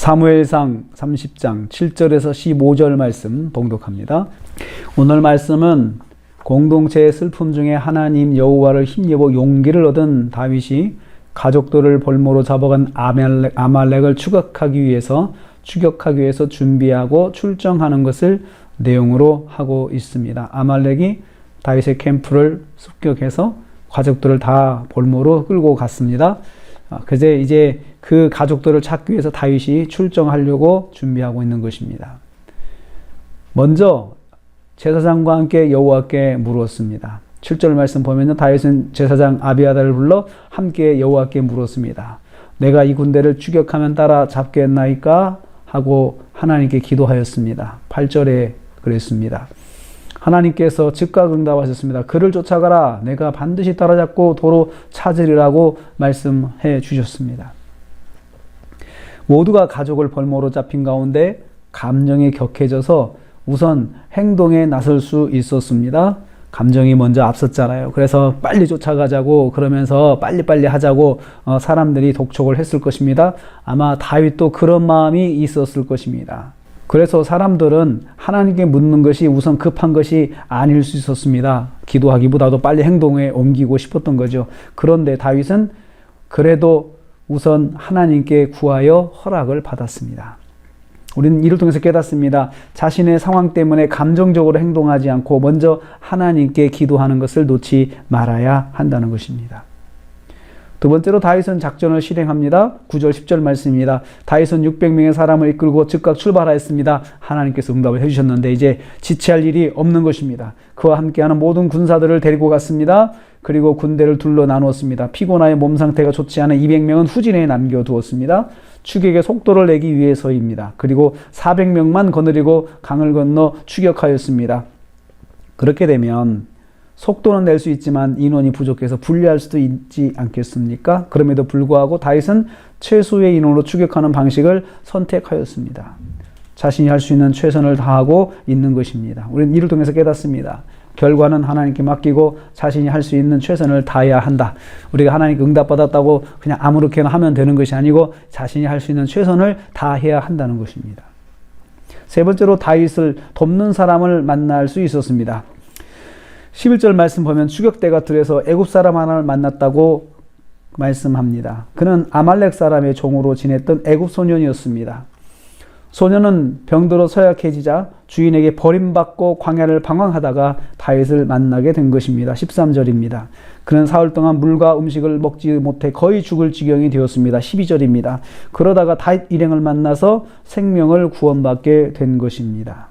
사무엘상 30장 7절에서 15절 말씀 봉독합니다. 오늘 말씀은 공동체의 슬픔 중에 하나님 여호와를 힘입어 용기를 얻은 다윗이 가족들을 볼모로 잡아간 아말렉을 추격하기 위해서 준비하고 출정하는 것을 내용으로 하고 있습니다. 아말렉이 다윗의 캠프를 습격해서 가족들을 다 볼모로 끌고 갔습니다. 그제 이제 그 가족들을 찾기 위해서 다윗이 출정하려고 준비하고 있는 것입니다. 먼저 제사장과 함께 여호와께 물었습니다. 7절 말씀 보면 다윗은 제사장 아비아달을 불러 함께 여호와께 물었습니다. 내가 이 군대를 추격하면 따라잡겠나이까? 하고 하나님께 기도하였습니다. 8절에 그랬습니다. 하나님께서 즉각 응답하셨습니다. 그를 쫓아가라. 내가 반드시 따라잡고 도로 찾으리라고 말씀해 주셨습니다. 모두가 가족을 볼모로 잡힌 가운데 감정이 격해져서 우선 행동에 나설 수 있었습니다. 감정이 먼저 앞섰잖아요. 그래서 빨리 쫓아가자고 그러면서 빨리빨리 하자고 사람들이 독촉을 했을 것입니다. 아마 다윗도 그런 마음이 있었을 것입니다. 그래서 사람들은 하나님께 묻는 것이 우선 급한 것이 아닐 수 있었습니다. 기도하기보다도 빨리 행동에 옮기고 싶었던 거죠. 그런데 다윗은 그래도 우선 하나님께 구하여 허락을 받았습니다. 우리는 이를 통해서 깨닫습니다. 자신의 상황 때문에 감정적으로 행동하지 않고 먼저 하나님께 기도하는 것을 놓지 말아야 한다는 것입니다. 두 번째로 다윗은 작전을 실행합니다. 9절 10절 말씀입니다. 다윗은 600명의 사람을 이끌고 즉각 출발하였습니다. 하나님께서 응답을 해주셨는데 이제 지체할 일이 없는 것입니다. 그와 함께하는 모든 군사들을 데리고 갔습니다. 그리고 군대를 둘러 나누었습니다. 피곤하여 몸 상태가 좋지 않은 200명은 후진에 남겨두었습니다. 추격의 속도를 내기 위해서입니다. 그리고 400명만 거느리고 강을 건너 추격하였습니다. 그렇게 되면 속도는 낼 수 있지만 인원이 부족해서 불리할 수도 있지 않겠습니까? 그럼에도 불구하고 다윗은 최소의 인원으로 추격하는 방식을 선택하였습니다. 자신이 할 수 있는 최선을 다하고 있는 것입니다. 우리는 이를 통해서 깨닫습니다. 결과는 하나님께 맡기고 자신이 할 수 있는 최선을 다해야 한다. 우리가 하나님께 응답받았다고 그냥 아무렇게나 하면 되는 것이 아니고 자신이 할 수 있는 최선을 다해야 한다는 것입니다. 세 번째로 다윗을 돕는 사람을 만날 수 있었습니다. 11절 말씀 보면 추격대가 들에서 애굽 사람 하나를 만났다고 말씀합니다. 그는 아말렉 사람의 종으로 지냈던 애굽 소년이었습니다. 소년은 병들어 서약해지자 주인에게 버림받고 광야를 방황하다가 다윗을 만나게 된 것입니다. 13절입니다. 그는 사흘 동안 물과 음식을 먹지 못해 거의 죽을 지경이 되었습니다. 12절입니다. 그러다가 다윗 일행을 만나서 생명을 구원받게 된 것입니다.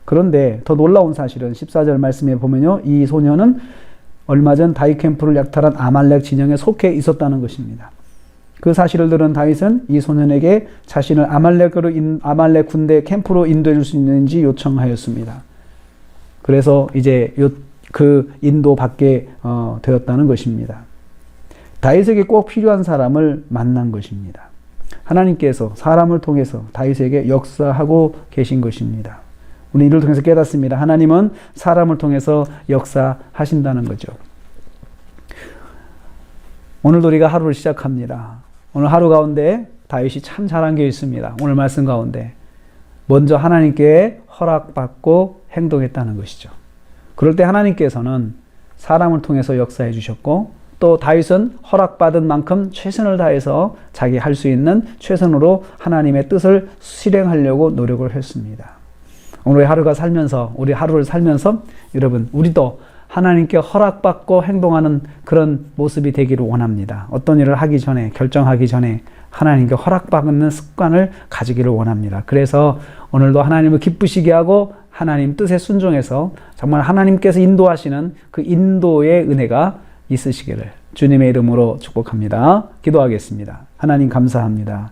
그런데 더 놀라운 사실은 14절 말씀에 보면요, 이 소년은 얼마 전 다윗 캠프를 약탈한 아말렉 진영에 속해 있었다는 것입니다. 그 사실을 들은 다윗은 이 소년에게 자신을 아말렉 군대 캠프로 인도해 줄 수 있는지 요청하였습니다. 그래서 이제 그 인도받게 되었다는 것입니다. 다윗에게 꼭 필요한 사람을 만난 것입니다. 하나님께서 사람을 통해서 다윗에게 역사하고 계신 것입니다. 우리 이를 통해서 깨닫습니다. 하나님은 사람을 통해서 역사하신다는 거죠. 오늘도 우리가 하루를 시작합니다. 오늘 하루 가운데 다윗이 참 잘한 게 있습니다. 오늘 말씀 가운데 먼저 하나님께 허락받고 행동했다는 것이죠. 그럴 때 하나님께서는 사람을 통해서 역사해 주셨고 또 다윗은 허락받은 만큼 최선을 다해서 자기 할 수 있는 최선으로 하나님의 뜻을 실행하려고 노력을 했습니다. 오늘 우리 하루를 살면서 여러분 우리도 하나님께 허락받고 행동하는 그런 모습이 되기를 원합니다. 어떤 일을 하기 전에 결정하기 전에 하나님께 허락받는 습관을 가지기를 원합니다. 그래서 오늘도 하나님을 기쁘시게 하고 하나님 뜻에 순종해서 정말 하나님께서 인도하시는 그 인도의 은혜가 있으시기를 주님의 이름으로 축복합니다. 기도하겠습니다. 하나님 감사합니다.